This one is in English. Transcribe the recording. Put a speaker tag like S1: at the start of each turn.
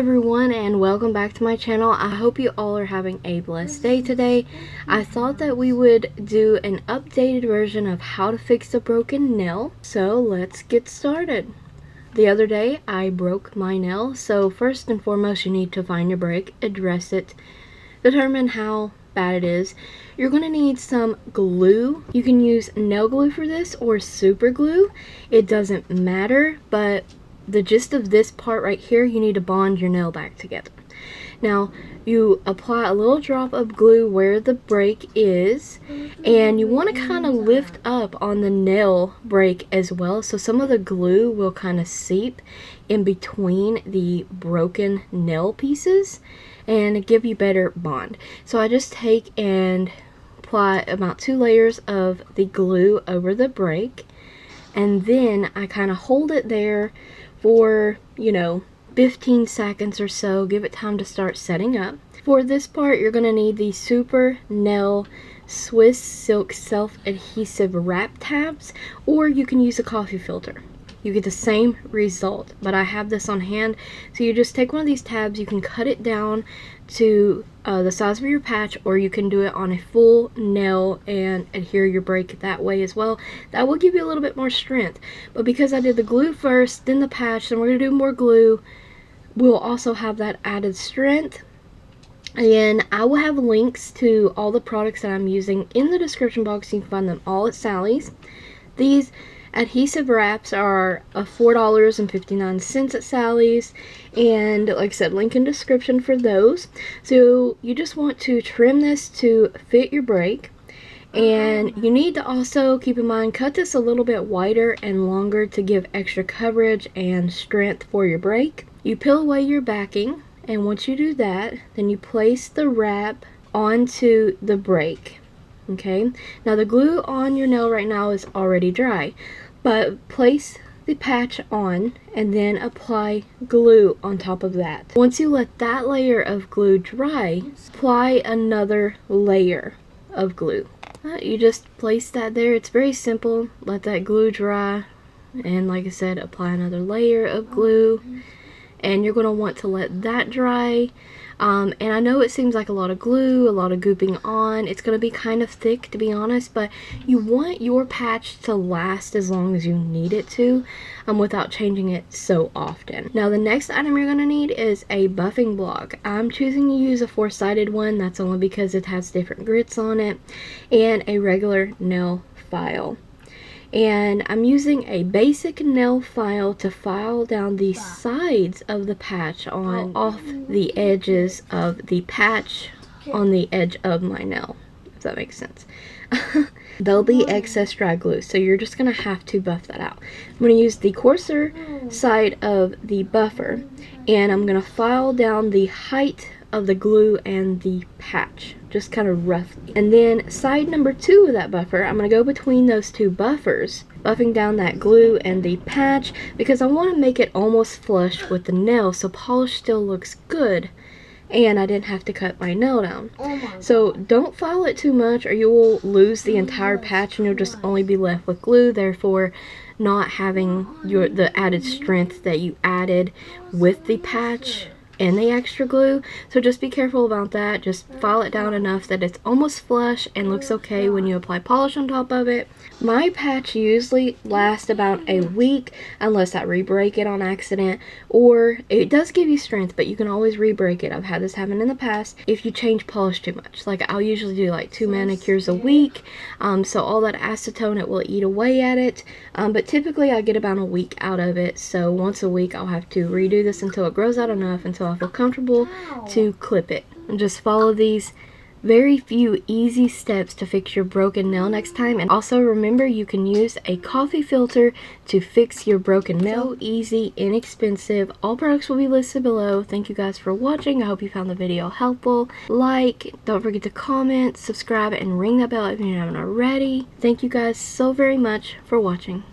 S1: everyone, and welcome back to my channel. I hope you all are having a blessed day today. I thought that we would do an updated version of how to fix a broken nail, so let's get started. The other day I broke my nail, so first and foremost you need to find your break, address it, determine how bad it is. You're going to need some glue. You can use nail glue for this or super glue. It doesn't matter, but the gist of this part right here, you need to bond your nail back together. Now, you apply a little drop of glue where the break is, and you want to kind of lift up on the nail break as well, so some of the glue will kind of seep in between the broken nail pieces and give you better bond. So I just take and apply about 2 layers of the glue over the break, and then I kind of hold it there for 15 seconds or so, give it time to start setting up. For this part, you're going to need the Super Nail Swiss Silk Self-Adhesive Wrap Tabs, or you can use a coffee filter. You get the same result, but I have this on hand. So you just take one of these tabs, you can cut it down to the size of your patch, or you can do it on a full nail and adhere your break that way as well. That will give you a little bit more strength. But because I did the glue first, then the patch, then we're going to do more glue, we'll also have that added strength. And I will have links to all the products that I'm using in the description box. You can find them all at Sally's. These adhesive wraps are $4.59 at Sally's, and like I said, link in description for those. So you just want to trim this to fit your break, and you need to also keep in mind, cut this a little bit wider and longer to give extra coverage and strength for your break. You peel away your backing, and once you do that, then you place the wrap onto the break. Okay, now the glue on your nail right now is already dry, but place the patch on and then apply glue on top of that. Once you let that layer of glue dry, apply another layer of glue. You just place that there. It's very simple. Let that glue dry, and like I said, apply another layer of glue, and you're going to want to let that dry. And I know it seems like a lot of glue, a lot of gooping on. It's going to be kind of thick, to be honest, but you want your patch to last as long as you need it to, without changing it so often. Now, the next item you're going to need is a buffing block. I'm choosing to use a 4-sided one. That's only because it has different grits on it, and a regular nail file. And I'm using a basic nail file to file down the sides of the patch off the edges of the patch on the edge of my nail, if that makes sense. There'll be excess dry glue, so you're just going to have to buff that out. I'm going to use the coarser side of the buffer, and I'm going to file down the height of the glue and the patch, just kind of roughly. And then side number 2 of that buffer, I'm going to go between those 2 buffers, buffing down that glue and the patch, because I want to make it almost flush with the nail so polish still looks good and I didn't have to cut my nail down. So don't file it too much, or you will lose the entire patch and you'll just only be left with glue, therefore not having the added strength that you added with the patch and the extra glue. So just be careful about that. Just file it down enough that it's almost flush and looks okay when you apply polish on top of it. My patch usually lasts about a week unless I re-break it on accident, or it does give you strength, but you can always re-break it. I've had this happen in the past if you change polish too much. Like, I'll usually do like 2 manicures a week, so all that acetone, it will eat away at it, but typically I get about a week out of it. So once a week I'll have to redo this until it grows out enough, until I feel comfortable to clip it. And just follow these very few easy steps to fix your broken nail next time. And also remember, you can use a coffee filter to fix your broken nail. So easy, inexpensive. All products will be listed below. Thank you guys for watching. I hope you found the video helpful. Like, don't forget to comment, subscribe, and ring that bell if you haven't already. Thank you guys so very much for watching.